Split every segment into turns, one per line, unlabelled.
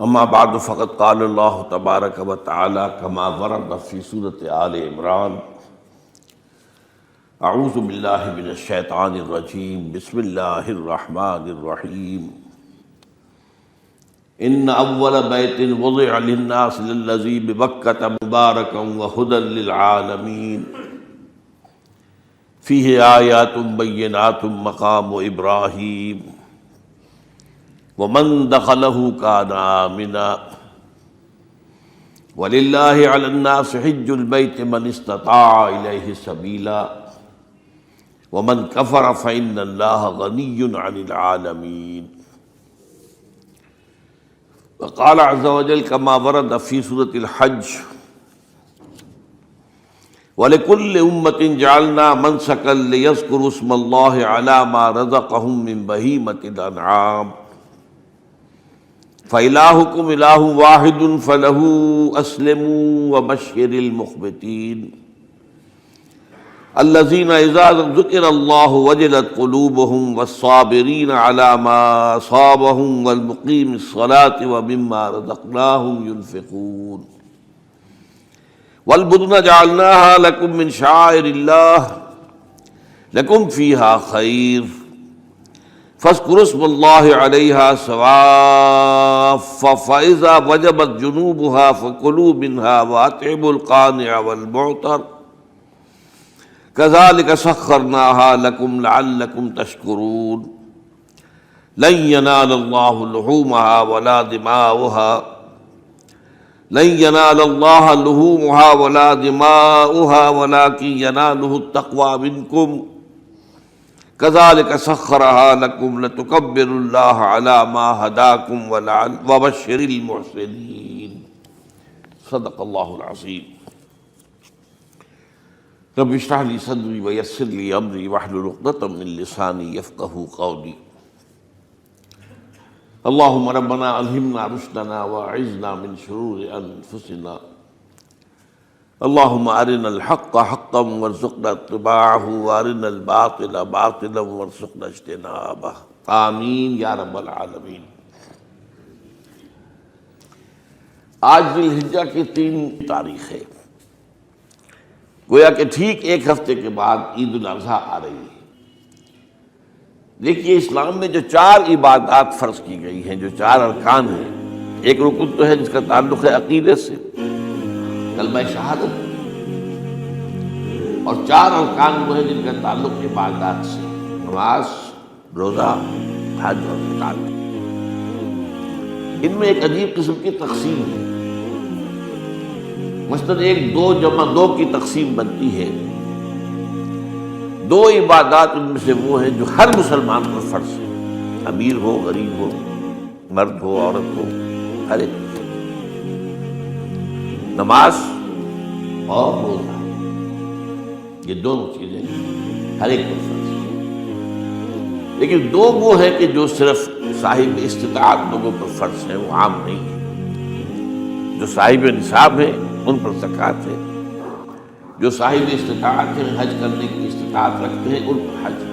اما بعد فقد قال اللہ تبارک و تعالی کما ورد فی سورۃ آل عمران اعوذ باللہ من الشیطان الرجیم بسم اللہ الرحمن الرحیم ان اول بیت وضع للناس للذی ببکۃ مبارکا وہدی للعالمین فیہ آیات بینات مقام ابراہیم ومن دخلہ کان آمنا وللہ علی الناس حج البیت من استطاع الیہ سبیلا ومن کفر فإن اللہ غنی عن العالمین. وقال عز وجل كما ورد في سورة الحج وَلِكُلِّ أُمَّةٍ جَعَلْنَا مَنْسَكًا لِيَذْكُرُوا اسْمَ اللَّهِ عَلَى مَا رَزَقَهُم مِّن بَهِيمَةِ الْأَنْعَامِ فَإِلَٰهُكُمْ إِلَٰهٌ وَاحِدٌ فَلَهُ أَسْلِمُوا وَبَشِّرِ الْمُخْبِتِينَ الَّذِينَ إِذَا ذُكِرَ اللَّهُ وَجِلَتْ قُلُوبُهُمْ وَالصَّابِرِينَ عَلَى مَا أَصَابَهُمْ وَالْمُقِيمِي الصَّلَاةِ وَمِمَّا رَزَقْنَاهُمْ يُنْفِقُونَ. وَالْبُدْنَ جَعَلْنَاهَا لَكُم مِّن شَعَائِرِ اللَّهِ لَكُمْ فِيهَا خَيْرٌ فاذكروا اسم الله عليها صواف فإذا وجبت جنوبها فكلوا منها وأطعموا القانع والمعتر كذلك سخرناها لكم لعلكم تشكرون. لن ينال الله لحومها ولا دماؤها ولكن يناله التقوى منكم كذلك سخرها لكم لتكبروا الله على ما هداكم وبشر المحسنين. صدق اللہ العظیم. رب اشرح لي صدري ويسر لي امري واحلل عقدة من لساني يفقهوا قولي. اللهم ربنا الهمنا رشدنا واعذنا من شرور انفسنا. اللهم ارنا الحق حقا وارزقنا اتباعه وارنا الباطل باطلا وارزقنا اجتنابه. آمین یا رب العالمین. آج ذی الحجہ کی 3 تاریخ ہے. گویا کہ ٹھیک ایک ہفتے کے بعد عید الاضحیٰ آ رہی ہے. دیکھیے اسلام میں جو 4 عبادات فرض کی گئی ہیں، جو 4 ارکان ہیں، ایک رکن تو ہے جس کا تعلق ہے عقیدے سے، کلمہ شہادت، اور 4 ارکان وہ ہیں جن کا تعلق عبادات سے، نماز، روزہ، حج اور زکوٰۃ. ان میں ایک عجیب قسم کی تقسیم ہے. مثلاً 1 2 جمع 2 کی تقسیم بنتی ہے. 2 عبادات ان میں سے وہ ہیں جو ہر مسلمان پر فرض ہے، امیر ہو، غریب ہو، مرد ہو، عورت ہو، ہر ایک. نماز اور روزہ، یہ دونوں چیزیں ہر ایک پر فرض ہیں. لیکن 2 وہ ہیں کہ جو صرف صاحب استطاعت لوگوں پر فرض ہیں، وہ عام نہیں ہے. جو صاحب نصاب ہیں ان پر زکوٰۃ ہے، جو صاحب استطاعت ہیں، حج کرنے کی استطاعت رکھتے ہیں، ان پر حج ہے.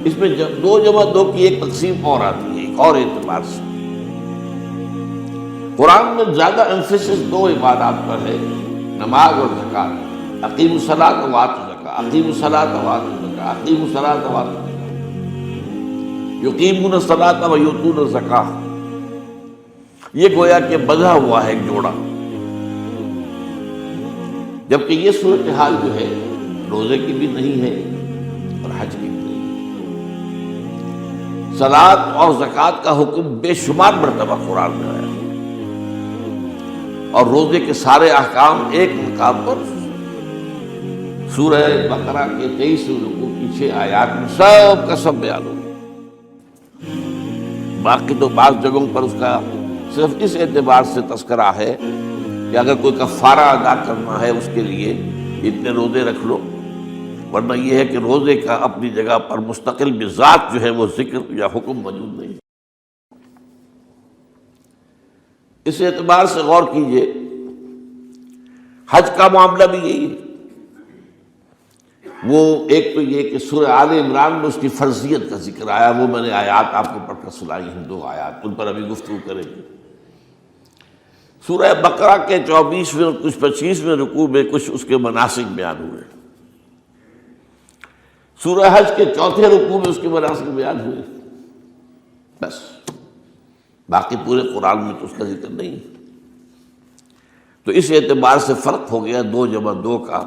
اس میں 2 جمع 2 کی ایک تقسیم اور آتی ہے ایک اور اعتبار سے. قرآن میں زیادہ ایمفیسس 2 عبادات پر ہے، نماز اور زکوٰۃ. اقیموا الصلاۃ وآتوا الزکاۃ، اقیموا الصلاۃ وآتوا الزکاۃ، اقیموا الصلاۃ وآتوا الزکاۃ، یقیمون الصلاۃ ویؤتون الزکاۃ. یہ گویا کہ بندھا ہوا ہے ایک جوڑا. جبکہ یہ صورتحال جو ہے روزے کی بھی نہیں ہے اور حج کی بھی نہیں ہے. صلاۃ اور زکوٰۃ کا حکم بے شمار مرتبہ قرآن میں آیا، اور روزے کے سارے احکام ایک مقام پر سورہ بقرہ کے 23 رکوع کی 6 آیات میں سب کا سب بیان ہو. باقی تو بعض جگہوں پر اس کا صرف اس اعتبار سے تذکرہ ہے کہ اگر کوئی کفارہ ادا کرنا ہے اس کے لیے اتنے روزے رکھ لو، ورنہ یہ ہے کہ روزے کا اپنی جگہ پر مستقل بذات جو ہے وہ ذکر یا حکم موجود نہیں. اس اعتبار سے غور کیجئے، حج کا معاملہ بھی یہی ہے. وہ ایک تو یہ کہ سورہ آل عمران میں اس کی فرضیت کا ذکر آیا، وہ میں نے آیات آپ کو پڑھ کر سنائی ہیں، 2 آیات، ان پر ابھی گفتگو کریں گے۔ سورہ بقرہ کے 24ویں اور کچھ 25ویں رکوع میں کچھ اس کے مناسک بیان ہوئے، سورہ حج کے 4تھے رکوع میں اس کے مناسک بیان ہوئے، بس باقی پورے قرآن میں تو اس کا ذکر نہیں۔ تو اس اعتبار سے فرق ہو گیا 2 جمع 2 کا،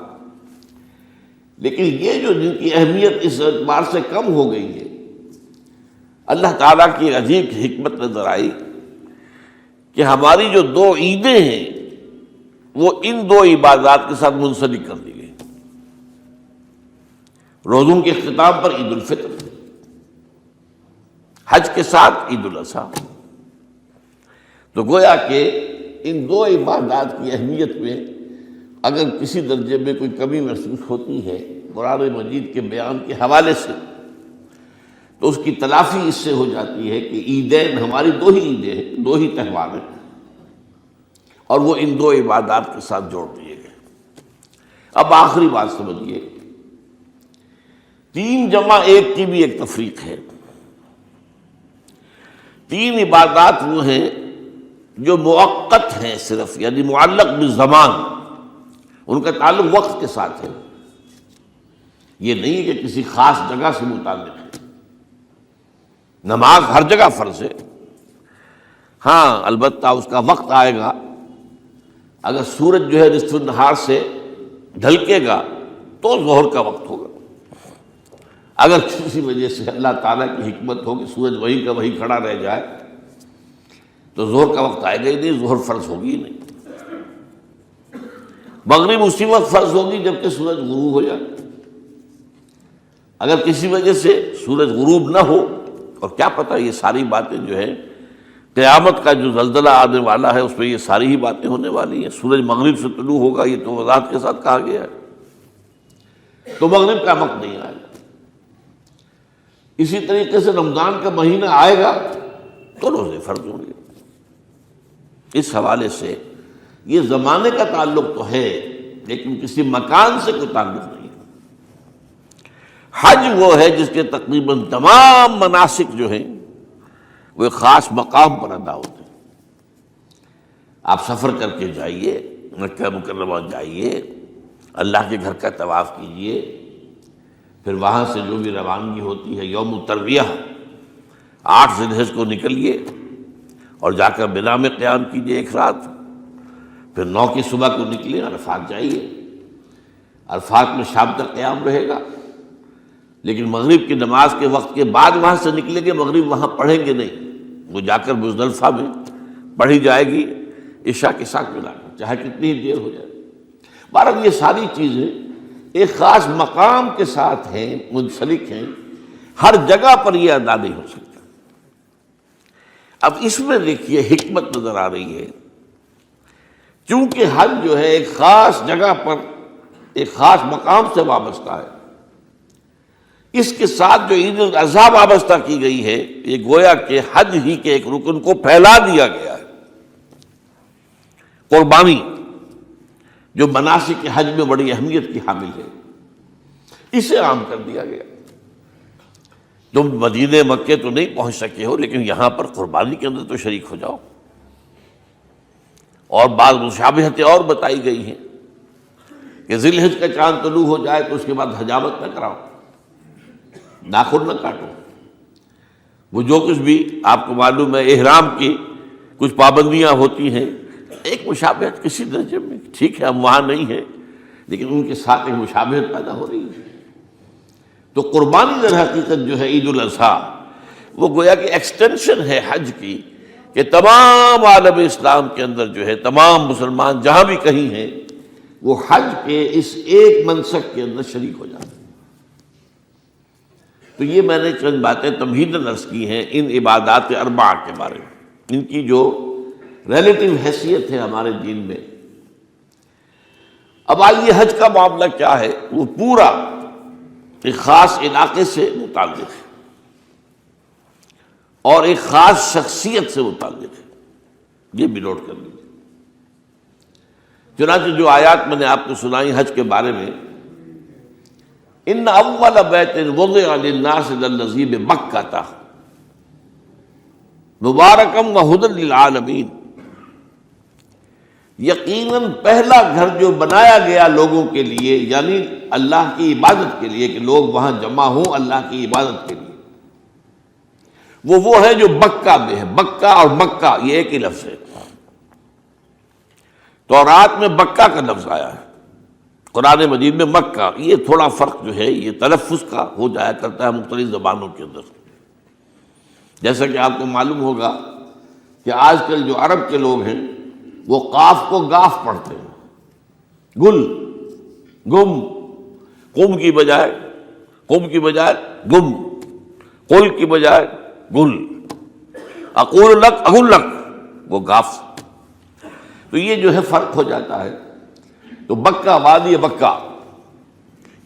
لیکن یہ جو جن کی اہمیت اس اعتبار سے کم ہو گئی ہے، اللہ تعالیٰ کی ایک عجیب حکمت نظر آئی کہ ہماری جو 2 عیدیں ہیں وہ ان 2 عبادات کے ساتھ منسلک کر دی گئی۔ روزوں کے اختتام پر عید الفطر، حج کے ساتھ عید الاضحیٰ۔ تو گویا کہ ان 2 عبادات کی اہمیت میں اگر کسی درجے میں کوئی کمی محسوس ہوتی ہے قرآن مجید کے بیان کے حوالے سے، تو اس کی تلافی اس سے ہو جاتی ہے کہ عیدین ہماری 2 ہی عیدیں ہیں، 2 ہی تہوار ہیں، اور وہ ان 2 عبادات کے ساتھ جوڑ دیے گئے۔ اب آخری بات سمجھیے، 3 جمع 1 کی بھی ایک تفریق ہے۔ 3 عبادات وہ ہیں جو مؤقت ہیں صرف، یعنی معلق بالزمان، ان کا تعلق وقت کے ساتھ ہے، یہ نہیں کہ کسی خاص جگہ سے متعلق ہے۔ نماز ہر جگہ فرض ہے، ہاں البتہ اس کا وقت آئے گا، اگر سورج جو ہے نصف النہار سے ڈھلکے گا تو ظہر کا وقت ہوگا، اگر کسی وجہ سے اللہ تعالیٰ کی حکمت ہو کہ سورج وہیں کا وہیں کھڑا رہ جائے تو ظہر کا وقت آئے گا ہی نہیں، ظہر فرض ہوگی ہی نہیں۔ مغرب اسی وقت فرض ہوگی جبکہ سورج غروب ہو جائے، اگر کسی وجہ سے سورج غروب نہ ہو، اور کیا پتہ یہ ساری باتیں جو ہیں قیامت کا جو زلزلہ آنے والا ہے اس میں یہ ساری ہی باتیں ہونے والی ہیں، سورج مغرب سے طلوع ہوگا یہ تو وضاحت کے ساتھ کہا گیا ہے، تو مغرب کا وقت نہیں آئے گا۔ اسی طریقے سے رمضان کا مہینہ آئے گا تو روزے فرض ہوں گے۔ اس حوالے سے یہ زمانے کا تعلق تو ہے لیکن کسی مکان سے کوئی تعلق نہیں ہے۔ حج وہ ہے جس کے تقریباً تمام مناسک جو ہیں وہ ایک خاص مقام پر ادا ہوتے ہیں۔ آپ سفر کر کے جائیے، مکہ مکرمہ جائیے، اللہ کے گھر کا طواف کیجیے، پھر وہاں سے جو بھی روانگی ہوتی ہے یوم الترویہ 8 ذی الحجہ کو نکلیے اور جا کر منا میں قیام کیجیے 1 رات، پھر 9 کی صبح کو نکلے عرفات جائیے، عرفات میں شام تک قیام رہے گا، لیکن مغرب کی نماز کے وقت کے بعد وہاں سے نکلیں گے، مغرب وہاں پڑھیں گے نہیں، وہ جا کر مزدلفہ میں پڑھی جائے گی عشاء کے ساتھ ملا کر، چاہے کتنی ہی دیر ہو جائے۔ بہرحال یہ ساری چیزیں ایک خاص مقام کے ساتھ ہیں، منسلک ہیں، ہر جگہ پر یہ ادا نہیں ہو سکتا۔ اب اس میں دیکھیے حکمت نظر آ رہی ہے، چونکہ حج جو ہے ایک خاص جگہ پر ایک خاص مقام سے وابستہ ہے، اس کے ساتھ جو عید الاضحیٰ وابستہ کی گئی ہے، یہ گویا کہ حج ہی کے ایک رکن کو پھیلا دیا گیا ہے۔ قربانی جو مناسک حج میں بڑی اہمیت کی حامل ہے، اسے عام کر دیا گیا۔ تم مدینے مکے تو نہیں پہنچ سکے ہو، لیکن یہاں پر قربانی کے اندر تو شریک ہو جاؤ۔ اور بعض مشابہتیں اور بتائی گئی ہیں کہ ذی الحجہ کا چاند طلوع ہو جائے تو اس کے بعد حجامت نہ کراؤ، ناخن نہ کاٹو، وہ جو کچھ بھی آپ کو معلوم ہے احرام کی کچھ پابندیاں ہوتی ہیں، ایک مشابہت کسی درجے میں، ٹھیک ہے ہم وہاں نہیں ہیں لیکن ان کے ساتھ ایک مشابہت پیدا ہو رہی ہے۔ تو قربانی در حقیقت جو ہے عید الاضحیٰ وہ گویا کہ ایکسٹینشن ہے حج کی، کہ تمام عالم اسلام کے اندر جو ہے تمام مسلمان جہاں بھی کہیں ہیں وہ حج کے اس ایک منسک کے اندر شریک ہو جاتے ہیں۔ تو یہ میں نے چند باتیں تمہیداً عرض کی ہیں ان عبادات 4 کے بارے میں، ان کی جو ریلیٹیو حیثیت ہے ہمارے دین میں۔ اب آئیے حج کا معاملہ کیا ہے، وہ پورا ایک خاص علاقے سے متعلق ہے اور ایک خاص شخصیت سے متعلق ہے، یہ بھی نوٹ کر لیجیے۔ چنانچہ جو آیات میں نے آپ کو سنائی حج کے بارے میں، ان اول بیت وضع للناس للذی ببکۃ مبارکا وہدی للعالمین، یقیناً پہلا گھر جو بنایا گیا لوگوں کے لیے، یعنی اللہ کی عبادت کے لیے، کہ لوگ وہاں جمع ہوں اللہ کی عبادت کے لیے، وہ ہے جو بکہ میں ہے۔ بکہ اور مکہ یہ ایک ہی لفظ ہے۔ تورات میں بکہ کا لفظ آیا ہے، قرآن مجید میں مکہ۔ یہ تھوڑا فرق جو ہے یہ تلفظ کا ہو جایا کرتا ہے مختلف زبانوں کے اندر۔ جیسا کہ آپ کو معلوم ہوگا کہ آج کل جو عرب کے لوگ ہیں وہ قاف کو گاف پڑھتے ہیں، گل، گم، قم کی بجائے گم، قل کی بجائے گل، اقول لک اقول لک، وہ گاف۔ تو یہ جو ہے فرق ہو جاتا ہے۔ تو بکہ، وادی بکہ،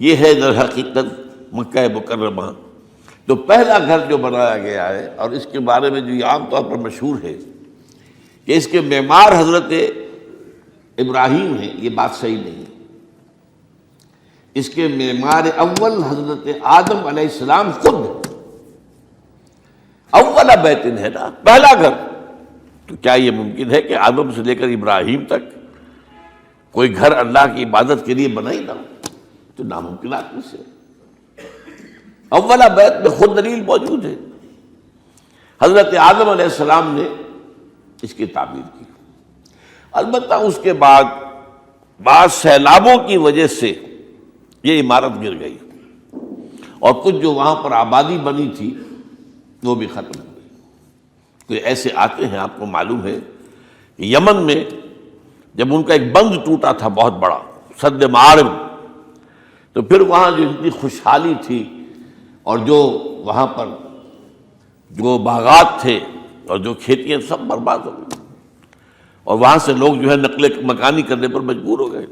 یہ ہے در حقیقت مکہ مکرمہ۔ تو پہلا گھر جو بنایا گیا ہے، اور اس کے بارے میں جو یہ عام طور پر مشہور ہے کہ اس کے معمار حضرت ابراہیم ہیں، یہ بات صحیح نہیں ہے۔ اس کے معمار اول حضرت آدم علیہ السلام خود ہیں۔ اولا بیت ہے نا، پہلا گھر۔ تو کیا یہ ممکن ہے کہ آدم سے لے کر ابراہیم تک کوئی گھر اللہ کی عبادت کے لیے بنا ہی نہ ہو؟ تو ناممکنات میں سے اولا بیت میں خود دلیل موجود ہے۔ حضرت آدم علیہ السلام نے اس کی تعمیر کی۔ البتہ اس کے بعد بعض سیلابوں کی وجہ سے یہ عمارت گر گئی، اور کچھ جو وہاں پر آبادی بنی تھی وہ بھی ختم ہو گئی۔ کوئی ایسے آتے ہیں، آپ کو معلوم ہے کہ یمن میں جب ان کا ایک بند ٹوٹا تھا بہت بڑا، سد معارم، تو پھر وہاں جو اتنی خوشحالی تھی، اور جو وہاں پر جو باغات تھے اور جو کھیتیاں سب برباد ہو گئی، اور وہاں سے لوگ جو ہے نقل مکانی کرنے پر مجبور ہو گئے۔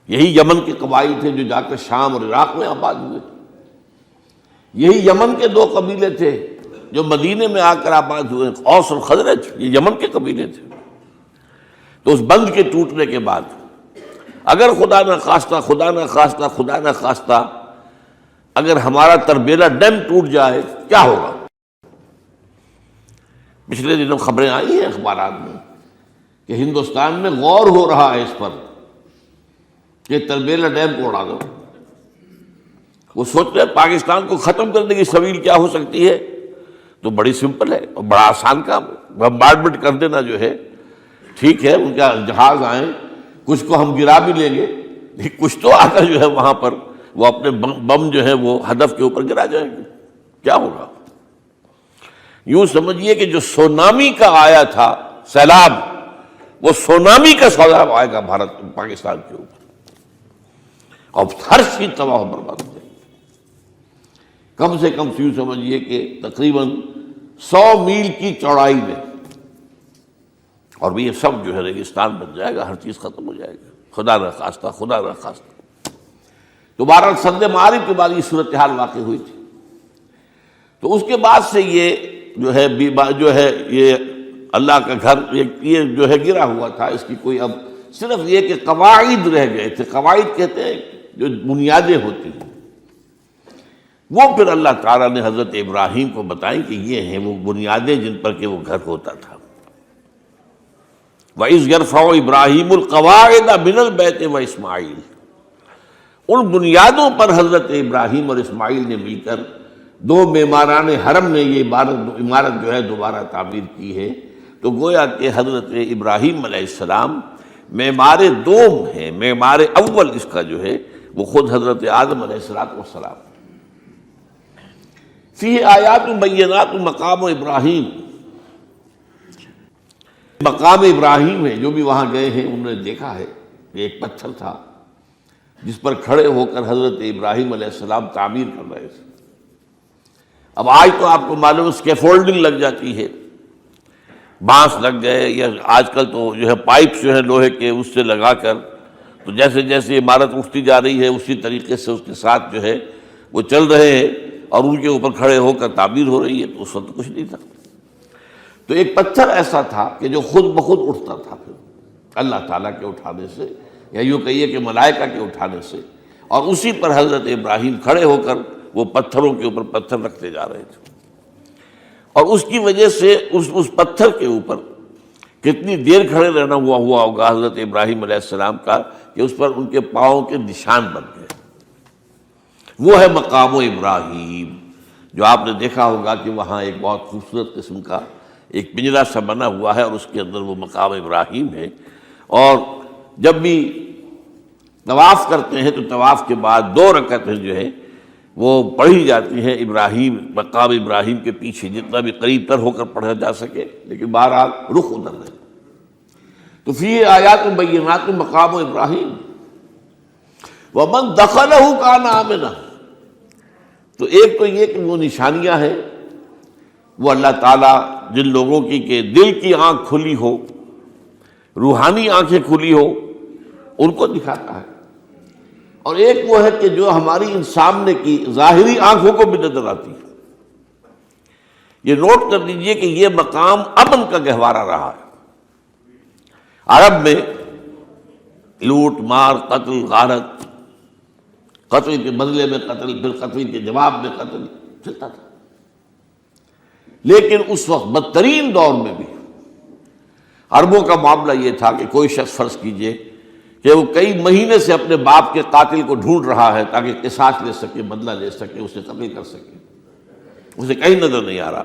یہی یمن کے قبائل تھے جو جا کر شام اور عراق میں آباد ہوئے۔ یہی یمن کے دو قبیلے تھے جو مدینے میں آ کر آباد ہوئے، اوس اور خزرج، یہ یمن کے قبیلے تھے۔ تو اس بند کے ٹوٹنے کے بعد اگر خدا نہ خواستہ اگر ہمارا تربیلا ڈیم ٹوٹ جائے کیا ہوگا؟ پچھلے دنوں خبریں آئی ہیں اخبارات میں کہ ہندوستان میں غور ہو رہا ہے اس پر کہ تربیلا ڈیم کو اڑا دو۔ وہ سوچ رہے پاکستان کو ختم کرنے کی سبیل کیا ہو سکتی ہے؟ تو بڑی سمپل ہے اور بڑا آسان کام ہے۔ بمبارڈمنٹ کر دینا جو ہے ٹھیک ہے، ان کا جہاز آئیں، کچھ کو ہم گرا بھی لیں گے، لیکن کچھ تو آ کر جو ہے وہاں پر وہ اپنے بم جو ہے وہ ہدف کے اوپر گرا جائیں گے، کیا ہوگا؟ یوں سمجھیے کہ جو سونامی کا آیا تھا سیلاب، وہ سونامی کا سیلاب آئے گا پاکستان کے اوپر، اور ہر چیز تباہ و برباد ہو جائے گی۔ کم سے کم یوں سمجھیے کہ تقریباً 100 میل کی چوڑائی میں، اور یہ سب جو ہے ریگستان بن جائے گا، ہر چیز ختم ہو جائے گا، خدا نہ خواستہ۔ تو بہرحال سد معارف کے بعد یہ صورتحال واقع ہوئی تھی۔ تو اس کے بعد سے یہ جو ہے یہ اللہ کا گھر یہ جو ہے گرا ہوا تھا۔ اس کی کوئی اب صرف یہ کہ قواعد رہ گئے تھے۔ قواعد کہتے ہیں جو بنیادیں ہوتی ہیں، وہ پھر اللہ تعالیٰ نے حضرت ابراہیم کو بتائیں کہ یہ ہیں وہ بنیادیں جن پر کہ وہ گھر ہوتا تھا۔ وَإِذْ يَرْفَعُ إِبْرَاهِيمُ الْقَوَاعِدَ مِنَ الْبَيْتِ وَإِسْمَاعِيلُ، ان بنیادوں پر حضرت ابراہیم اور اسماعیل نے مل کر دو معماران حرم نے یہ عمارت جو ہے دوبارہ تعمیر کی ہے۔ تو گویا کہ حضرت ابراہیم علیہ السلام معمار دوم ہے، معمار اول اس کا جو ہے وہ خود حضرت آدم علیہ السلام۔ فیہ آیات بینات مقام ابراہیم، مقام ابراہیم ہے۔ جو بھی وہاں گئے ہیں انہوں نے دیکھا ہے کہ ایک پتھر تھا جس پر کھڑے ہو کر حضرت ابراہیم علیہ السلام تعمیر کر رہے تھے۔ اب آج تو آپ کو معلوم ہے اسکیفولڈنگ لگ جاتی ہے، بانس لگ گئے، یا آج کل تو جو ہے پائپس جو ہے لوہے کے اس سے لگا کر، تو جیسے جیسے عمارت اٹھتی جا رہی ہے اسی طریقے سے اس کے ساتھ جو ہے وہ چل رہے ہیں، اور ان کے اوپر کھڑے ہو کر تعمیر ہو رہی ہے۔ تو اس وقت کچھ نہیں تھا۔ تو ایک پتھر ایسا تھا کہ جو خود بخود اٹھتا تھا، پھر اللہ تعالیٰ کے اٹھانے سے، یا یوں کہیے کہ ملائکہ کے اٹھانے سے، اور اسی پر حضرت ابراہیم کھڑے ہو کر وہ پتھروں کے اوپر پتھر رکھتے جا رہے تھے، اور اس کی وجہ سے اس پتھر کے اوپر کتنی دیر کھڑے رہنا ہوا ہوگا حضرت ابراہیم علیہ السلام کا کہ اس پر ان کے پاؤں کے نشان بن گئے۔ وہ ہے مقام ابراہیم، جو آپ نے دیکھا ہوگا کہ وہاں ایک بہت خوبصورت قسم کا ایک پنجرا سا بنا ہوا ہے، اور اس کے اندر وہ مقام ابراہیم ہے۔ اور جب بھی طواف کرتے ہیں تو طواف کے بعد 2 رکعتیں جو ہے وہ پڑھی جاتی ہیں ابراہیم، مقام ابراہیم کے پیچھے، جتنا بھی قریب تر ہو کر پڑھا جا سکے، لیکن بہرحال رخ ادھر ہے۔ تو فی آیات بینات مقام ابراہیم ومن دخلہ کان آمنا۔ تو ایک تو یہ کہ وہ نشانیاں ہیں، وہ اللہ تعالیٰ جن لوگوں کی کہ دل کی آنکھ کھلی ہو، روحانی آنکھیں کھلی ہو، ان کو دکھاتا ہے، اور ایک وہ ہے کہ جو ہماری ان سامنے کی ظاہری آنکھوں کو بھی نظر آتی ہے۔ یہ نوٹ کر لیجئے کہ یہ مقام امن کا گہوارہ رہا ہے۔ عرب میں لوٹ مار، قتل غارت، قتل کے بدلے میں قتل، پھر قتل کے جواب میں قتل چلتا تھا، لیکن اس وقت بدترین دور میں بھی عربوں کا معاملہ یہ تھا کہ کوئی شخص فرض کیجئے کہ وہ کئی مہینے سے اپنے باپ کے قاتل کو ڈھونڈ رہا ہے تاکہ قصاص لے سکے، بدلہ لے سکے، اسے قتل کر سکے، اسے کہیں نظر نہیں آ رہا،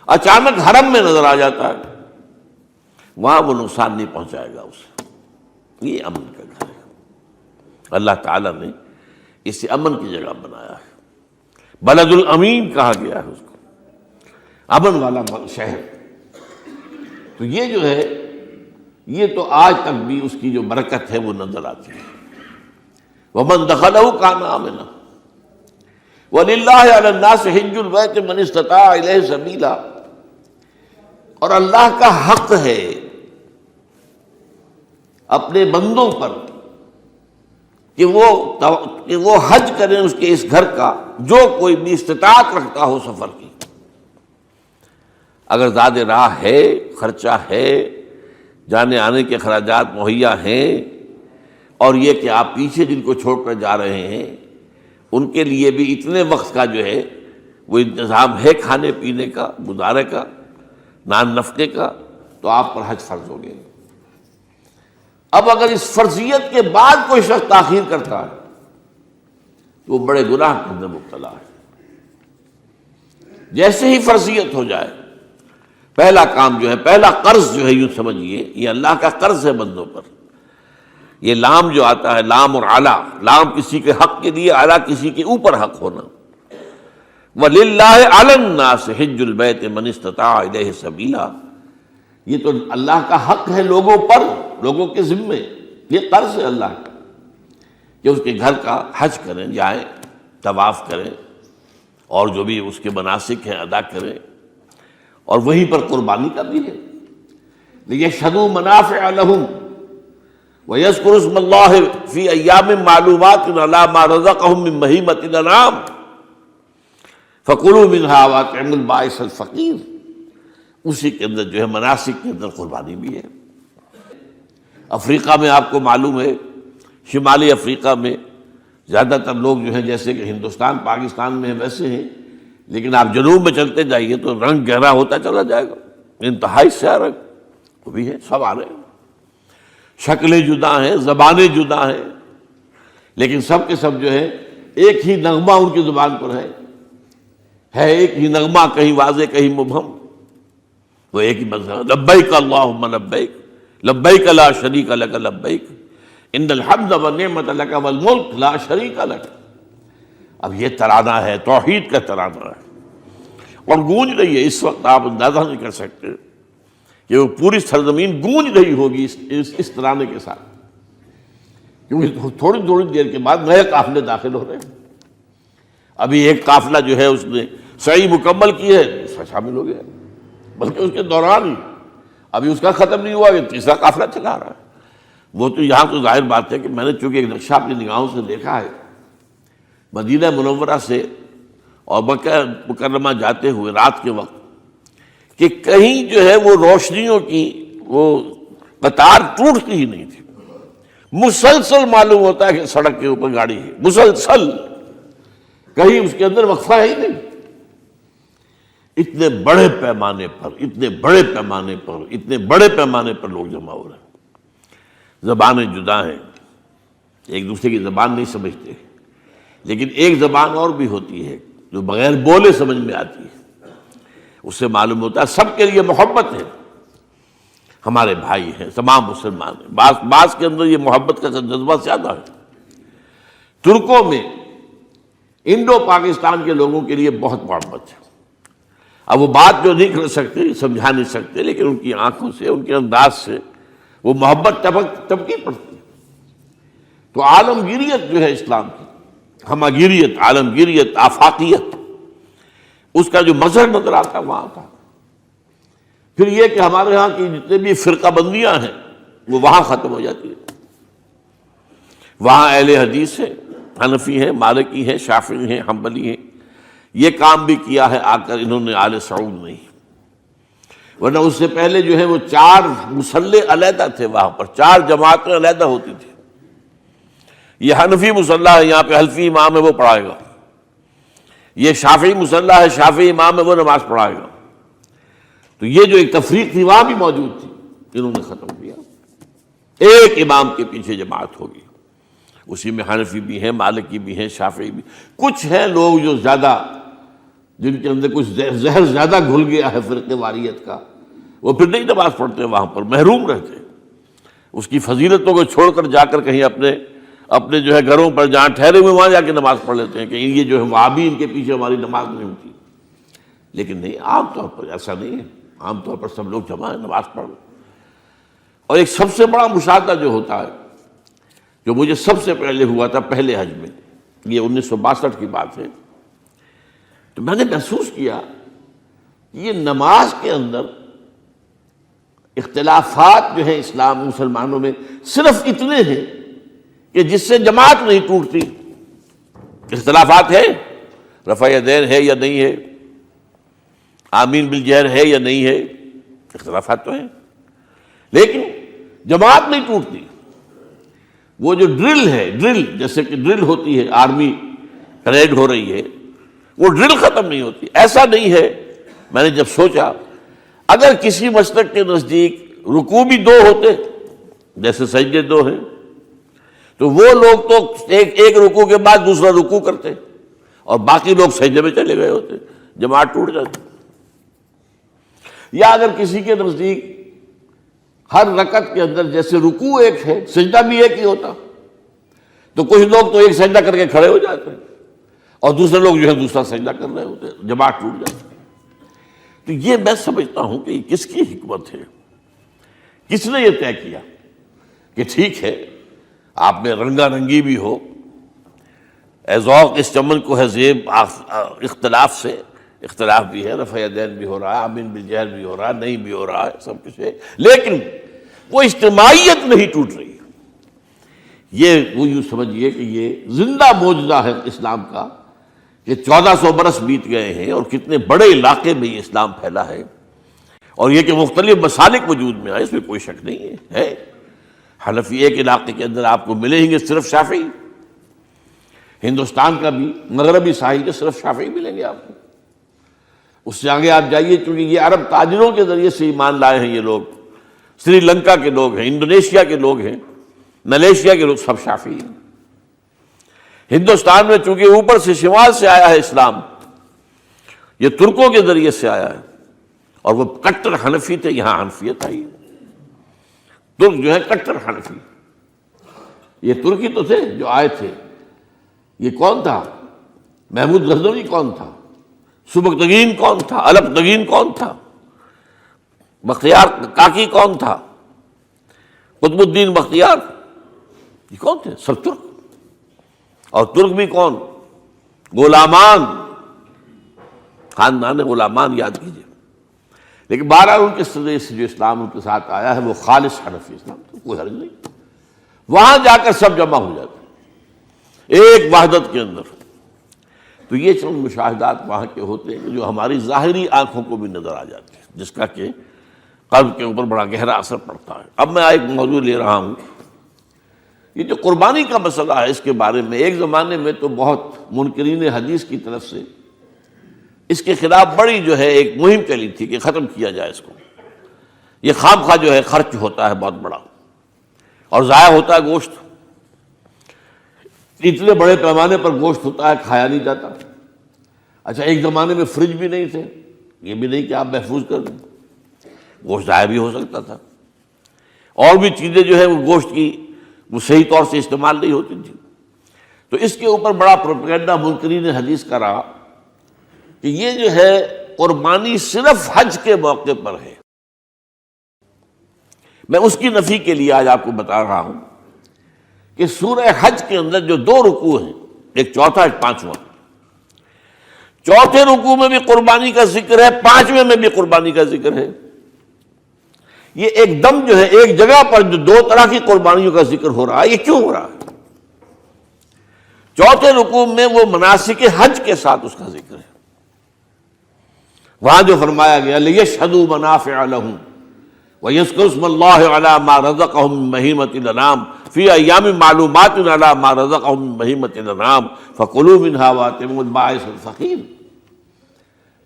اچانک حرم میں نظر آ جاتا ہے، وہاں وہ نقصان نہیں پہنچائے گا اسے۔ یہ امن کا گھر ہے، اللہ تعالیٰ نے اسے امن کی جگہ بنایا ہے، بلد الامین کہا گیا ہے اس کو، امن والا شہر۔ تو یہ جو ہے، یہ تو آج تک بھی اس کی جو برکت ہے وہ نظر آتی ہے۔ وَمَن دَخَلَهُ كَانَ آمِنًا وَلِلَّهِ عَلَى النَّاسِ حِجُّ الْبَيْتِ مَنِ اسْتَطَاعَ إِلَيْهِ سَبِيلًا، اور اللہ کا حق ہے اپنے بندوں پر کہ وہ حج کریں اس کے اس گھر کا، جو کوئی بھی استطاعت رکھتا ہو سفر کی۔ اگر زاد راہ ہے، خرچہ ہے، جانے آنے کے اخراجات مہیا ہیں، اور یہ کہ آپ پیچھے جن کو چھوڑ کر جا رہے ہیں ان کے لیے بھی اتنے وقت کا جو ہے وہ انتظام ہے کھانے پینے کا، گزارے کا، نان نفقے کا، تو آپ پر حج فرض ہو گئے۔ اب اگر اس فرضیت کے بعد کوئی شخص تاخیر کرتا ہے تو وہ بڑے گناہ کے اندر مبتلا ہے۔ جیسے ہی فرضیت ہو جائے، پہلا کام جو ہے، پہلا قرض جو ہے، یوں سمجھیے یہ اللہ کا قرض ہے بندوں پر۔ یہ لام جو آتا ہے، لام اور اعلیٰ، لام کسی کے حق کے لیے، اعلیٰ کسی کے اوپر حق ہونا۔ وَلِلَّهِ عَلَى النَّاسِ حِجُّ الْبَيْتِ مَنِ اسْتَطَاعَ إِلَيْهِ سَبِيلًا، یہ تو اللہ کا حق ہے لوگوں پر، لوگوں کے ذمے، یہ قرض ہے اللہ کا کہ اس کے گھر کا حج کریں، جائیں، طواف کریں، اور جو بھی اس کے مناسک ہیں ادا کریں، اور وہیں پر قربانی کا بھی ہے۔ لِيَشْهَدُوا مَنَافِعَ لَهُمْ وَيَذْكُرُوا اسْمَ اللَّهِ فِي أَيَّامٍ مَّعْلُومَاتٍ عَلَىٰ مَا رَزَقَهُم مِّن بَهِيمَةِ الْأَنْعَامِ فَكُلُوا مِنْهَا وَأَطْعِمُوا الْبَائِسَ الْفَقِيرَ، اسی کے اندر جو ہے مناسک کے اندر قربانی بھی ہے۔ افریقہ میں آپ کو معلوم ہے، شمالی افریقہ میں زیادہ تر لوگ جو ہیں جیسے کہ ہندوستان پاکستان میں ویسے ہیں، لیکن آپ جنوب میں چلتے جائیے تو رنگ گہرا ہوتا چلا جائے گا، انتہائی سیاہ رنگ، وہ بھی ہے، سب آ رہے ہیں، شکلیں جدا ہیں، زبانیں جدا ہیں، لیکن سب کے سب جو ہے ایک ہی نغمہ ان کی زبان پر ہے ایک ہی نغمہ، کہیں واضح کہیں مبہم، وہ ایک ہی مذہب، لبیک اللہم لبیک لبیک لا شریک لک لبیک ان الحمد والنعمت لک والملک لا شریک لک۔ اب یہ ترانہ ہے، توحید کا ترانہ ہے، اور گونج رہی ہے اس وقت، آپ اندازہ نہیں کر سکتے کہ وہ پوری سرزمین گونج رہی ہوگی اس ترانے کے ساتھ، کیونکہ تھوڑی تھوڑی دیر کے بعد نئے قافلے داخل ہو رہے ہیں۔ ابھی ایک قافلہ جو ہے اس نے سعی مکمل کی ہے، اس میں شامل ہو گیا، بلکہ اس کے دوران ہی ابھی اس کا ختم نہیں ہوا کہ تیسرا قافلہ چلا رہا ہے۔ وہ تو یہاں تو ظاہر بات ہے کہ میں نے چونکہ ایک نقشہ اپنی نگاہوں سے دیکھا ہے، مدینہ منورہ سے اور مکہ مکرمہ جاتے ہوئے رات کے وقت، کہ کہیں جو ہے وہ روشنیوں کی وہ قطار ٹوٹتی ہی نہیں تھی، مسلسل معلوم ہوتا ہے کہ سڑک کے اوپر گاڑی ہے، مسلسل، کہیں اس کے اندر وقفہ ہے ہی نہیں۔ اتنے بڑے پیمانے پر لوگ جمع ہو رہے ہیں، زبانیں جدا ہیں، ایک دوسرے کی زبان نہیں سمجھتے، لیکن ایک زبان اور بھی ہوتی ہے جو بغیر بولے سمجھ میں آتی ہے، اس سے معلوم ہوتا ہے سب کے لیے محبت ہے، ہمارے بھائی ہیں، تمام مسلمان ہیں۔ بعض کے اندر یہ محبت کا جذبہ زیادہ ہے۔ ترکوں میں انڈو پاکستان کے لوگوں کے لیے بہت محبت ہے۔ اب وہ بات جو نہیں کر سکتے، سمجھا نہیں سکتے، لیکن ان کی آنکھوں سے، ان کے انداز سے وہ محبت ٹپکی پڑتی ہے۔ تو عالمگیریت جو ہے اسلام کی، ہمگیریت، عالمگیریت، آفاقیت، اس کا جو مظہر نظر آتا وہاں تھا۔ پھر یہ کہ ہمارے ہاں کی جتنے بھی فرقہ بندیاں ہیں وہ وہاں ختم ہو جاتی ہے۔ وہاں اہل حدیث ہیں، حنفی ہیں، مالکی ہیں، شافعی ہیں، حنبلی ہیں۔ یہ کام بھی کیا ہے آ کر انہوں نے آل سعود نہیں، ورنہ اس سے پہلے جو ہے وہ 4 مصلے علیحدہ تھے، وہاں پر 4 جماعتیں علیحدہ ہوتی تھی۔ یہ حنفی مصلح ہے، یہاں پہ حنفی امام ہے وہ پڑھائے گا، یہ شافعی مصلح ہے، شافعی امام ہے وہ نماز پڑھائے گا۔ تو یہ جو ایک تفریق تھی وہاں بھی موجود تھی، انہوں نے ختم کیا۔ ایک امام کے پیچھے جماعت ہوگی، اسی میں حنفی بھی ہیں، مالکی بھی ہیں، شافعی بھی۔ کچھ ہیں لوگ جو زیادہ، جن کے اندر کچھ زہر زیادہ گھل گیا ہے فرقے واریت کا، وہ پھر نہیں نماز پڑھتے، وہاں پر محروم رہتے، اس کی فضیلتوں کو چھوڑ کر جا کر کہیں اپنے جو ہے گھروں پر جہاں ٹھہرے ہوئے وہاں جا کے نماز پڑھ لیتے ہیں کہ یہ جو ہے وہابی، ان کے پیچھے ہماری نماز نہیں ہوتی۔ لیکن نہیں، عام طور پر ایسا نہیں ہے، عام طور پر سب لوگ جمع ہیں، نماز پڑھ۔ اور ایک سب سے بڑا مشاہدہ جو ہوتا ہے، جو مجھے سب سے پہلے ہوا تھا پہلے حج میں، یہ 1962 کی بات ہے، تو میں نے محسوس کیا کہ یہ نماز کے اندر اختلافات جو ہیں اسلام مسلمانوں میں صرف اتنے ہیں کہ جس سے جماعت نہیں ٹوٹتی۔ اختلافات ہے، رفع یدین ہے یا نہیں ہے، آمین بالجہر ہے یا نہیں ہے، اختلافات تو ہیں، لیکن جماعت نہیں ٹوٹتی۔ وہ جو ڈرل ہے، ڈرل جیسے کہ ڈرل ہوتی ہے، آرمی پریڈ ہو رہی ہے، وہ ڈرل ختم نہیں ہوتی۔ ایسا نہیں ہے، میں نے جب سوچا اگر کسی مسلک کے نزدیک رکوع بھی 2 ہوتے، جیسے سجدے 2 ہیں، تو وہ لوگ تو ایک رکوع کے بعد دوسرا رکوع کرتے اور باقی لوگ سجدے میں چلے گئے ہوتے، جماعت ٹوٹ جاتی۔ یا اگر کسی کے نزدیک ہر رکعت کے اندر جیسے رکوع ایک ہے، سجدہ بھی ایک ہی ہوتا، تو کچھ لوگ تو ایک سجدہ کر کے کھڑے ہو جاتے ہیں اور دوسرے لوگ جو ہے دوسرا سجدہ کر رہے ہوتے ہیں، جماعت ٹوٹ جاتی ہے۔ تو یہ میں سمجھتا ہوں کہ یہ کس کی حکمت ہے، کس نے یہ طے کیا کہ ٹھیک ہے آپ میں رنگا رنگی بھی ہو، اے ذوق اس چمن کو ہے زیب اختلاف سے، اختلاف بھی ہے، رفع یدین بھی ہو رہا ہے، آمین بالجہر بھی ہو رہا ہے، نہیں بھی ہو رہا ہے، سب کچھ ہے، لیکن وہ اجتماعیت نہیں ٹوٹ رہی۔ یہ وہ یوں سمجھیے کہ یہ زندہ معجزہ ہے اسلام کا کہ 1400 برس بیت گئے ہیں اور کتنے بڑے علاقے میں یہ اسلام پھیلا ہے، اور یہ کہ مختلف مسالک وجود میں آئے، اس میں کوئی شک نہیں ہے۔ حنفی ایک علاقے کے اندر آپ کو ملیں گے صرف شافعی، ہندوستان کا بھی مغربی ساحل کے صرف شافعی ملیں گے آپ کو۔ اس سے آگے آپ جائیے، چونکہ یہ عرب تاجروں کے ذریعے سے ایمان لائے ہیں، یہ لوگ سری لنکا کے لوگ ہیں، انڈونیشیا کے لوگ ہیں، ملیشیا کے لوگ، سب شافعی ہیں۔ ہندوستان میں چونکہ اوپر سے شمال سے آیا ہے اسلام، یہ ترکوں کے ذریعے سے آیا ہے، اور وہ کٹر حنفی تھے، یہاں حنفیت آئی ہے۔ ترک جو ہے کٹر حنفی، یہ ترکی تو تھے جو آئے تھے۔ یہ کون تھا؟ محمود غزنوی کون تھا؟ سبکتگین کون تھا؟ الپتگین کون تھا؟ بختیار کاکی کون تھا؟ قطب الدین بختیار، یہ کون تھے؟ سب ترک۔ اور ترک بھی کون؟ غلامان، خاندان غلامان یاد کیجیے۔ لیکن بہرحال ان کے ذریعے سے جو اسلام ان کے ساتھ آیا ہے وہ خالص حنفی اسلام، تو کوئی حرج نہیں، وہاں جا کر سب جمع ہو جاتے ہیں ایک وحدت کے اندر۔ تو یہ چند مشاہدات وہاں کے ہوتے ہیں جو ہماری ظاہری آنکھوں کو بھی نظر آ جاتے ہیں، جس کا کہ قلب کے اوپر بڑا گہرا اثر پڑتا ہے۔ اب میں ایک موضوع لے رہا ہوں یہ جو قربانی کا مسئلہ ہے، اس کے بارے میں ایک زمانے میں تو بہت منکرین حدیث کی طرف سے اس کے خلاف بڑی جو ہے ایک مہم چلی تھی کہ ختم کیا جائے اس کو، یہ خام خواہ جو ہے خرچ ہوتا ہے بہت بڑا اور ضائع ہوتا ہے گوشت، اتنے بڑے پیمانے پر گوشت ہوتا ہے کھایا نہیں جاتا۔ اچھا ایک زمانے میں فریج بھی نہیں تھے، یہ بھی نہیں کہ آپ محفوظ کر دیں، گوشت ضائع بھی ہو سکتا تھا، اور بھی چیزیں جو ہے وہ گوشت کی وہ صحیح طور سے استعمال نہیں ہوتی تھی۔ تو اس کے اوپر بڑا پروپیگنڈا منکرین حدیث کا رہا کہ یہ جو ہے قربانی صرف حج کے موقع پر ہے۔ میں اس کی نفی کے لیے آج آپ کو بتا رہا ہوں کہ سورہ حج کے اندر جو دو رکوع ہیں، ایک چوتھا ایک پانچواں، چوتھے رکوع میں بھی قربانی کا ذکر ہے، پانچویں میں بھی قربانی کا ذکر ہے۔ یہ ایک دم جو ہے ایک جگہ پر جو دو طرح کی قربانیوں کا ذکر ہو رہا ہے، یہ کیوں ہو رہا ہے؟ چوتھے رکوع میں وہ مناسک حج کے ساتھ اس کا ذکر ہے، وہاں جو فرمایا گیا لِيَشْهَدُوا مَنَافِعَ لَهُمْ وَيَذْكُرُوا اسْمَ اللَّهِ عَلَىٰ مَا رَزَقَهُم مِّن بَهِيمَةِ الْأَنْعَامِ فِي أَيَّامٍ مَّعْلُومَاتٍ عَلَىٰ مَا رَزَقَهُم مِّن بَهِيمَةِ الْأَنْعَامِ فَكُلُوا مِنْهَا وَأَطْعِمُوا الْبَائِسَ الْفَقِيرَ۔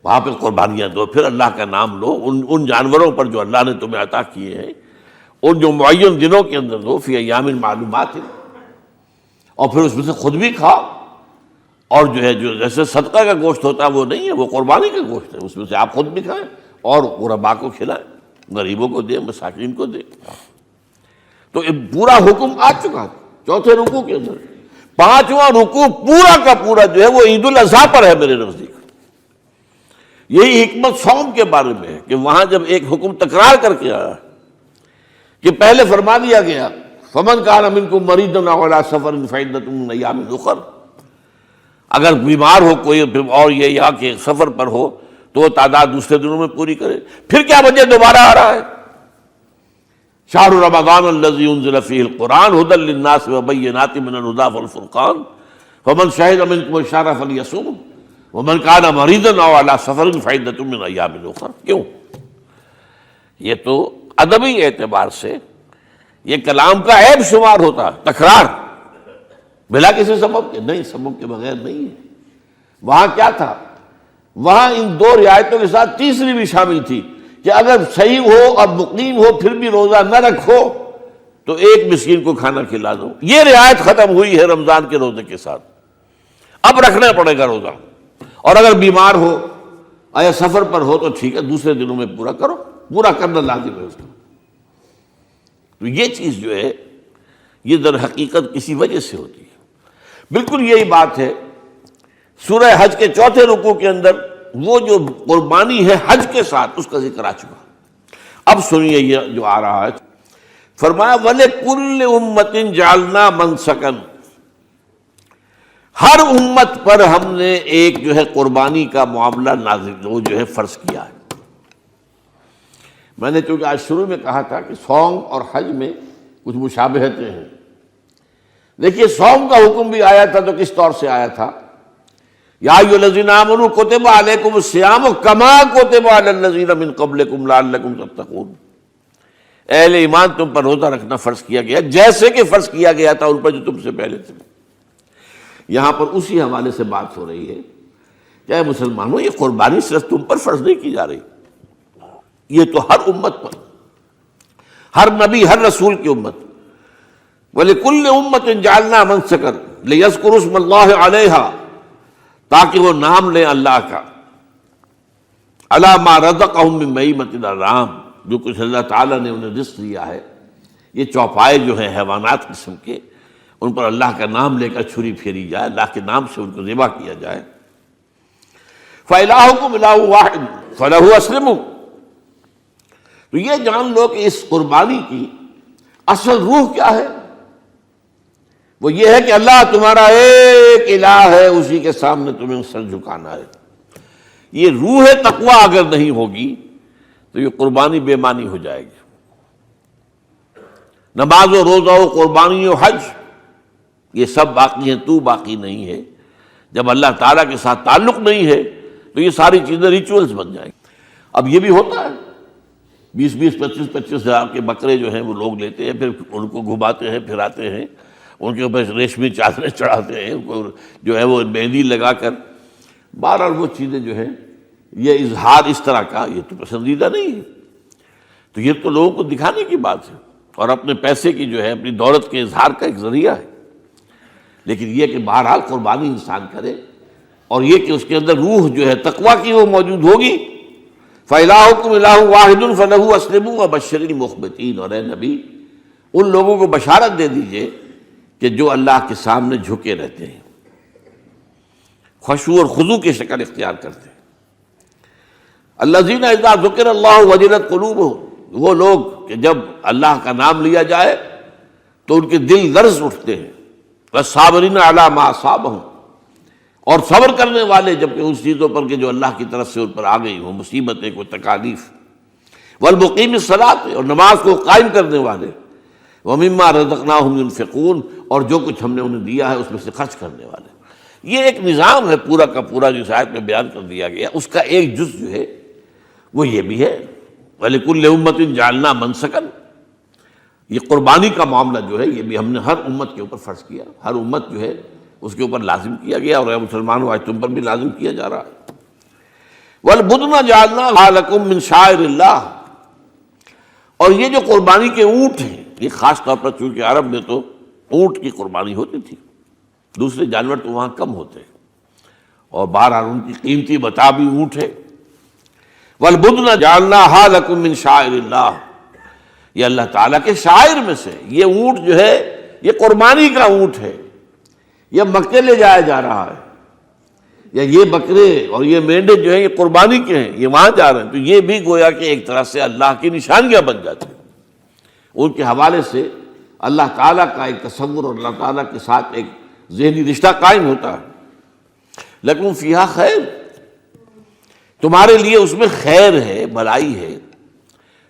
وہاں پہ قربانیاں دو، پھر اللہ کا نام لو، ان جانوروں پر جو اللہ نے تمہیں عطا کیے ہیں ان جو معین دنوں کے اندر دو، فی ایام معلومات، اور پھر اس میں سے خود بھی کھاؤ، اور جو ہے جو جیسے صدقہ کا گوشت ہوتا ہے وہ نہیں ہے، وہ قربانی کا گوشت ہے، اس میں سے آپ خود بھی کھائیں اور غرباء کو کھلائیں، غریبوں کو دیں، مساکین کو دیں۔ تو یہ پورا حکم آ چکا ہے چوتھے رکوع کے اندر۔ پانچواں رکوع پورا کا پورا جو ہے وہ عید الاضحیٰ پر ہے میرے نزدیک۔ یہی حکمت صوم کے بارے میں ہے کہ وہاں جب ایک حکم تکرار کر کے آیا کہ پہلے فرما دیا گیا فَمَنْ كَانَ مِنْكُمْ مَرِيضًا أَوْ عَلَىٰ سَفَرٍ فَعِدَّةٌ مِّنْ أَيَّامٍ أُخَرَ، اگر بیمار ہو کوئی اور یہ یا کہ سفر پر ہو تو وہ تعداد دوسرے دنوں میں پوری کرے۔ پھر کیا وجہ دوبارہ آ رہا ہے؟ شہر رمضان الذی انزل فیہ القرآن ھدی للناس وبینات من الھدی والفرقان فمن شہد منکم الشہر فلیصمہ ومن کان مریضا او علی سفر فعدۃ من ایام اخر۔ کیوں؟ یہ تو ادبی اعتبار سے یہ کلام کا عیب شمار ہوتا ہے، تکرار بلا کسی سبب کے، نہیں سبب کے بغیر نہیں ہے۔ وہاں کیا تھا؟ وہاں ان دو رعایتوں کے ساتھ تیسری بھی شامل تھی کہ اگر صحیح ہو اور مقیم ہو پھر بھی روزہ نہ رکھو تو ایک مسکین کو کھانا کھلا دو۔ یہ رعایت ختم ہوئی ہے رمضان کے روزے کے ساتھ، اب رکھنا پڑے گا روزہ، اور اگر بیمار ہو یا سفر پر ہو تو ٹھیک ہے دوسرے دنوں میں پورا کرو، پورا کرنا لازم ہے اس کو۔ تو یہ چیز جو ہے یہ در حقیقت کسی وجہ سے ہوتی ہے۔ بالکل یہی بات ہے سورہ حج کے چوتھے رکوع کے اندر، وہ جو قربانی ہے حج کے ساتھ اس کا ذکر آ چکا۔ اب سنیے یہ جو آ رہا ہے، فرمایا وَلِكُلِّ أُمَّةٍ جَعَلْنَا مَنْسَكًا، ہر امت پر ہم نے ایک جو ہے قربانی کا معاملہ نازل وہ جو ہے فرض کیا ہے۔ میں نے چونکہ آج شروع میں کہا تھا کہ صوم اور حج میں کچھ مشابہتیں ہیں۔ دیکھیے صوم کا حکم بھی آیا تھا تو کس طور سے آیا تھا؟ یا ایھا الذین آمنوا کتب علیکم الصیام کما کتب علی الذین من قبلکم لعلکم تتقون، اہل ایمان تم پر روزہ رکھنا فرض کیا گیا جیسے کہ فرض کیا گیا تھا ان پر جو تم سے پہلے تھے۔ یہاں پر اسی حوالے سے بات ہو رہی ہے کہ اے مسلمانوں یہ قربانی صرف تم پر فرض نہیں کی جا رہی، یہ تو ہر امت پر، ہر نبی ہر رسول کی امت۔ وَلِكُلِّ أُمَّةٍ جَعَلْنَا مَنْسَكًا لِيَذْكُرُوا اسْمَ اللَّهِ عَلَيْهَا، تاکہ وہ نام لیں اللہ کا، عَلَىٰ مَا رَزَقَهُم مِّن بَهِیمَةِ الْأَنْعَامِ، جو کچھ اللہ تعالیٰ نے انہیں رزق دیا ہے۔ یہ چوپائے جو ہیں حیوانات قسم کے، ان پر اللہ کا نام لے کر چھری پھیری جائے، اللہ کے نام سے ان کو ذبح کیا جائے۔ فَإِلَٰهُكُمْ إِلَٰهٌ وَاحِدٌ فَلَهُ أَسْلِمُوا، تو یہ جان لو کہ اس قربانی کی اصل روح کیا ہے؟ وہ یہ ہے کہ اللہ تمہارا ایک الہ ہے، اسی کے سامنے تمہیں سر جھکانا ہے۔ یہ روح تقویٰ اگر نہیں ہوگی تو یہ قربانی بے معنی ہو جائے گی۔ نماز و روزہ و قربانی و حج یہ سب باقی ہیں، تو باقی نہیں ہے۔ جب اللہ تعالیٰ کے ساتھ تعلق نہیں ہے تو یہ ساری چیزیں ریچولز بن جائیں گی۔ اب یہ بھی ہوتا ہے 20-25 ہزار کے بکرے جو ہیں وہ لوگ لیتے ہیں، پھر ان کو گھماتے ہیں پھراتے ہیں، ان کے اوپر ریشمی چادریں چڑھاتے ہیں، ان کو جو ہے وہ مہندی لگا کر. بہرحال وہ چیزیں جو ہیں یہ اظہار اس طرح کا یہ تو پسندیدہ نہیں ہے. تو یہ تو لوگوں کو دکھانے کی بات ہے اور اپنے پیسے کی جو ہے اپنی دولت کے اظہار کا ایک ذریعہ ہے. لیکن یہ کہ بہرحال قربانی انسان کرے اور یہ کہ اس کے اندر روح جو ہے تقویٰ کی وہ موجود ہوگی. فَإِلَٰهُكُمْ إِلَٰهٌ وَاحِدٌ فَلَهُ أَسْلِمُوا وَبَشِّرِ الْمُخْبِتِينَ. اور اے نبی ان لوگوں کو بشارت دے دیجئے کہ جو اللہ کے سامنے جھکے رہتے ہیں، خشوع اور خضوع کی شکل اختیار کرتے ہیں. الذین اذا ذکر اللہ وجلت قلوبہم، وہ لوگ کہ جب اللہ کا نام لیا جائے تو ان کے دل لرز اٹھتے ہیں. والصابرین علی ما اصابہم، اور صبر کرنے والے جبکہ ان چیزوں پر کہ جو اللہ کی طرف سے ان پر آ گئی ہوں، مصیبتیں کوئی تکالیف. والمقیم الصلاۃ، اور نماز کو قائم کرنے والے. ومما رزقناہم ينفقون، اور جو کچھ ہم نے انہیں دیا ہے اس میں سے خرچ کرنے والے. یہ ایک نظام ہے پورا کا پورا جو اس آیت میں بیان کر دیا گیا. اس کا ایک جز جو ہے وہ یہ بھی ہے وَلِكُلِّ أُمَّةٍ جَعَلْنَا مَنْسَكًا. یہ قربانی کا معاملہ جو ہے یہ بھی ہم نے ہر امت کے اوپر فرض کیا، ہر امت جو ہے اس کے اوپر لازم کیا گیا، اور اے مسلمانوں آج تم پر بھی لازم کیا جا رہا ہے. وَالْبُدْنَ جَعَلْنَاهَا لَكُم مِّن شَعَائِرِ اللَّهِ، اور یہ جو قربانی کے اونٹ ہیں یہ خاص طور پر چونکہ عرب میں تو اونٹ کی قربانی ہوتی تھی، دوسرے جانور تو وہاں کم ہوتے ہیں، اور بہرحال ان کی قیمتی متاع بھی اونٹ ہے. وَالْبُدْنَ جَعَلْنَاهَا لَكُم مِّن شَعَائِرِ اللَّهِ، یہ اللہ تعالیٰ کے شاعر میں سے. یہ اونٹ جو ہے یہ قربانی کا اونٹ ہے، یہ مکے لے جایا جا رہا ہے، یا یہ بکرے اور یہ مینڈے جو ہیں یہ قربانی کے ہیں، یہ وہاں جا رہے ہیں. تو یہ بھی گویا کہ ایک طرح سے اللہ کی نشانیاں بن جاتی ہیں. ان کے حوالے سے اللہ تعالیٰ کا ایک تصور اور اللہ تعالیٰ کے ساتھ ایک ذہنی رشتہ قائم ہوتا ہے. لیکن فیہا خیر، تمہارے لیے اس میں خیر ہے، بھلائی ہے.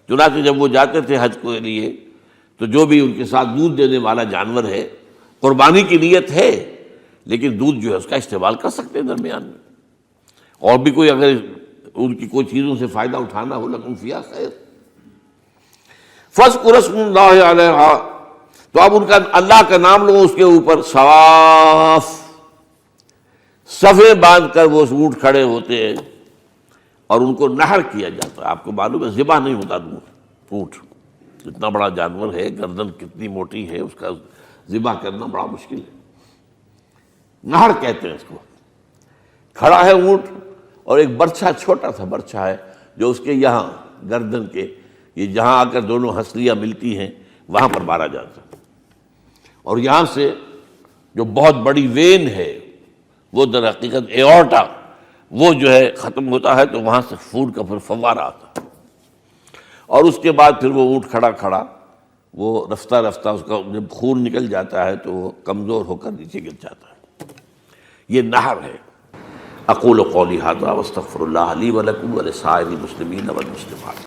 چنانچہ جب وہ جاتے تھے حج کے لیے تو جو بھی ان کے ساتھ دودھ دینے والا جانور ہے، قربانی کی نیت ہے لیکن دودھ جو ہے اس کا استعمال کر سکتے ہیں درمیان میں، اور بھی کوئی اگر ان کی کوئی چیزوں سے فائدہ اٹھانا ہو. لکم فیہا خیر. فاذکروا اسم اللہ علیہا، تو اب ان کا اللہ کا نام لو اس کے اوپر. صواف، صفیں باندھ کر وہ اونٹ کھڑے ہوتے ہیں اور ان کو نحر کیا جاتا ہے. آپ کو معلوم ہے ذبح نہیں ہوتا اونٹ، اتنا بڑا جانور ہے، گردن کتنی موٹی ہے، اس کا ذبح کرنا بڑا مشکل ہے. نہر کہتے ہیں اس کو. کھڑا ہے اونٹ اور ایک برچھا، چھوٹا سا برچھا ہے جو اس کے یہاں گردن کے یہ جہاں آ کر دونوں ہنسلیاں ملتی ہیں وہاں پر مارا جاتا ہے. اور یہاں سے جو بہت بڑی وین ہے وہ در حقیقت ایورٹا، وہ جو ہے ختم ہوتا ہے تو وہاں سے خون کا پھر فوارہ آتا ہے. اور اس کے بعد پھر وہ اونٹ کھڑا کھڑا وہ رفتہ رفتہ اس کا جب خون نکل جاتا ہے تو وہ کمزور ہو کر نیچے گر جاتا ہے. یہ نہر ہے. اقول قولی ھذا واستغفر اللہ لی ولکم ولسائر المسلمین والمسلمات.